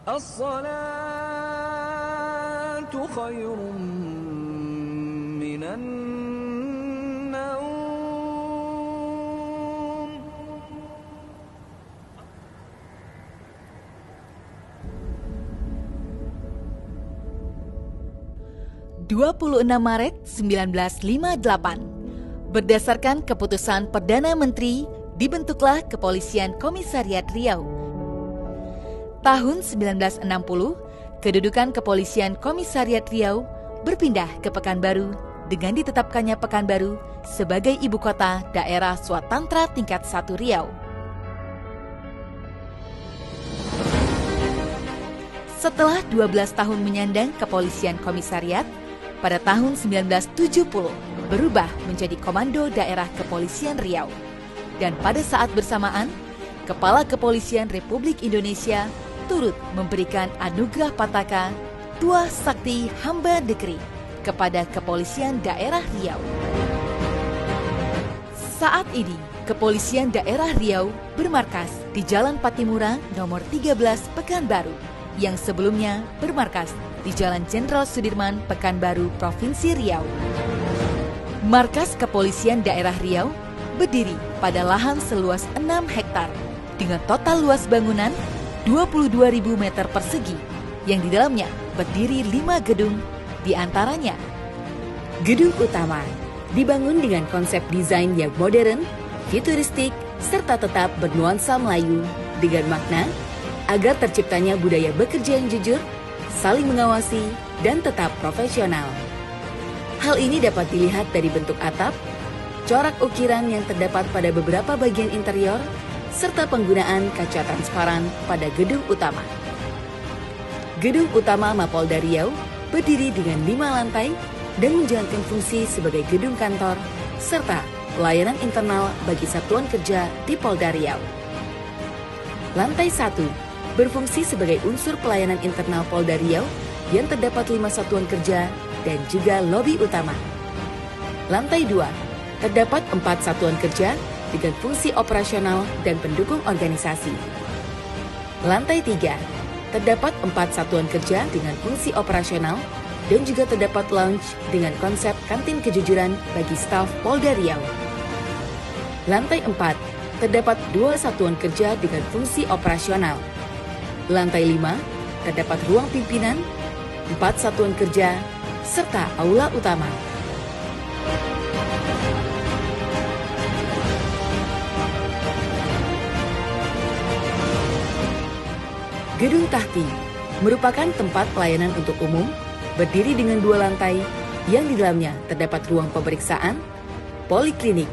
الصلاة خير من النوم. 26 Maret 1958, berdasarkan keputusan Perdana Menteri, dibentuklah Kepolisian Komisariat Riau. Tahun 1960, kedudukan Kepolisian Komisariat Riau berpindah ke Pekanbaru dengan ditetapkannya Pekanbaru sebagai ibu kota daerah Swatantra tingkat 1 Riau. Setelah 12 tahun menyandang Kepolisian Komisariat, pada tahun 1970 berubah menjadi Komando Daerah Kepolisian Riau. Dan pada saat bersamaan, Kepala Kepolisian Republik Indonesia turut memberikan anugerah Pataka Tua Sakti Hamba Negeri kepada Kepolisian Daerah Riau. Saat ini, Kepolisian Daerah Riau bermarkas di Jalan Patimura nomor 13 Pekanbaru, yang sebelumnya bermarkas di Jalan Jenderal Sudirman, Pekanbaru, Provinsi Riau. Markas Kepolisian Daerah Riau berdiri pada lahan seluas 6 hektar dengan total luas bangunan 22.000 meter persegi, yang di dalamnya berdiri 5 gedung, di antaranya Gedung Utama, dibangun dengan konsep desain yang modern, futuristik, serta tetap bernuansa Melayu dengan makna agar terciptanya budaya bekerja yang jujur, saling mengawasi, dan tetap profesional. Hal ini dapat dilihat dari bentuk atap, corak ukiran yang terdapat pada beberapa bagian interior, serta penggunaan kaca transparan pada gedung utama. Gedung utama Mapolda Riau berdiri dengan 5 lantai dan menjalankan fungsi sebagai gedung kantor, serta pelayanan internal bagi satuan kerja di Polda Riau. Lantai 1 berfungsi sebagai unsur pelayanan internal Polda Riau yang terdapat 5 satuan kerja dan juga lobi utama. Lantai 2 terdapat 4 satuan kerja dengan fungsi operasional dan pendukung organisasi. Lantai 3 terdapat 4 satuan kerja dengan fungsi operasional dan juga terdapat lounge dengan konsep kantin kejujuran bagi staf Polda Riau. Lantai 4 terdapat 2 satuan kerja dengan fungsi operasional. Lantai 5, terdapat ruang pimpinan, 4 satuan kerja, serta aula utama. Gedung Tahti merupakan tempat pelayanan untuk umum, berdiri dengan 2 lantai, yang di dalamnya terdapat ruang pemeriksaan, poliklinik,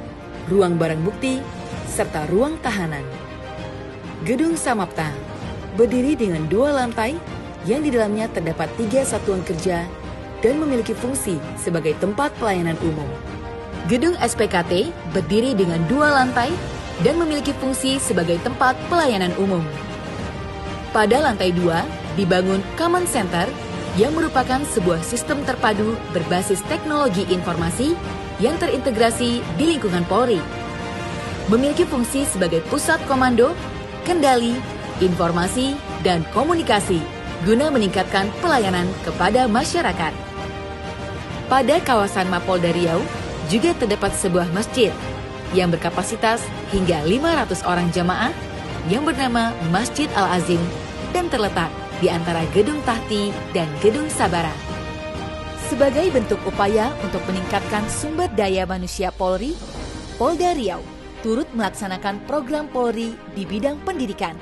ruang barang bukti, serta ruang tahanan. Gedung Samapta berdiri dengan 2 lantai yang di dalamnya terdapat 3 satuan kerja dan memiliki fungsi sebagai tempat pelayanan umum. Gedung SPKT berdiri dengan 2 lantai dan memiliki fungsi sebagai tempat pelayanan umum. Pada lantai 2 dibangun Command Center yang merupakan sebuah sistem terpadu berbasis teknologi informasi yang terintegrasi di lingkungan Polri. Memiliki fungsi sebagai pusat komando, kendali, informasi, dan komunikasi guna meningkatkan pelayanan kepada masyarakat. Pada kawasan Mapolda Riau juga terdapat sebuah masjid yang berkapasitas hingga 500 orang jamaah yang bernama Masjid Al-Azim dan terletak di antara Gedung Tahti dan Gedung Sabara. Sebagai bentuk upaya untuk meningkatkan sumber daya manusia Polri, Polda Riau turut melaksanakan program Polri di bidang pendidikan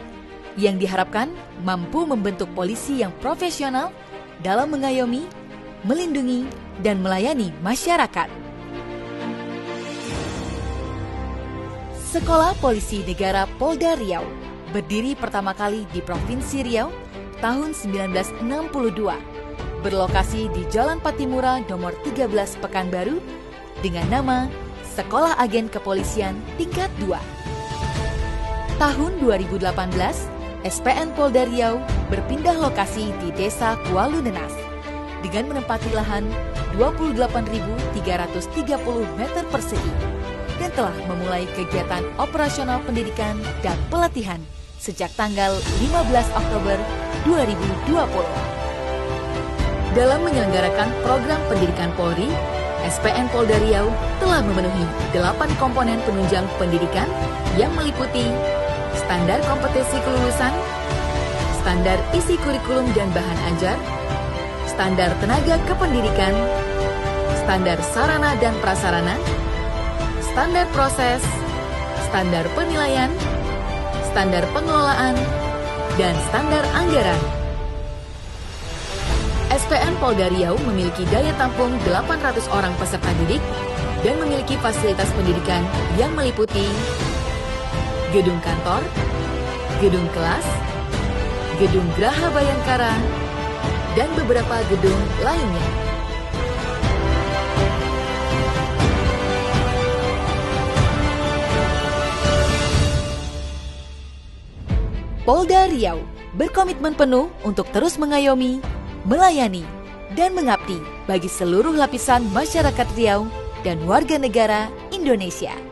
yang diharapkan mampu membentuk polisi yang profesional dalam mengayomi, melindungi, dan melayani masyarakat. Sekolah Polisi Negara Polda Riau berdiri pertama kali di Provinsi Riau tahun 1962, berlokasi di Jalan Patimura nomor 13 Pekanbaru dengan nama Sekolah Agen Kepolisian Tingkat 2. Tahun 2018, SPN Polda Riau berpindah lokasi di Desa Kualu Nenas dengan menempati lahan 28.330 meter persegi dan telah memulai kegiatan operasional pendidikan dan pelatihan sejak tanggal 15 Oktober 2020. Dalam menyelenggarakan program pendidikan Polri, SPN Polda Riau telah memenuhi 8 komponen penunjang pendidikan yang meliputi standar kompetensi kelulusan, standar isi kurikulum dan bahan ajar, standar tenaga kependidikan, standar sarana dan prasarana, standar proses, standar penilaian, standar pengelolaan, dan standar anggaran. SPN Polda Riau memiliki daya tampung 800 orang peserta didik dan memiliki fasilitas pendidikan yang meliputi gedung kantor, gedung kelas, gedung Geraha Bayangkara, dan beberapa gedung lainnya. Polda Riau berkomitmen penuh untuk terus mengayomi, melayani, dan mengabdi bagi seluruh lapisan masyarakat Riau dan warga negara Indonesia.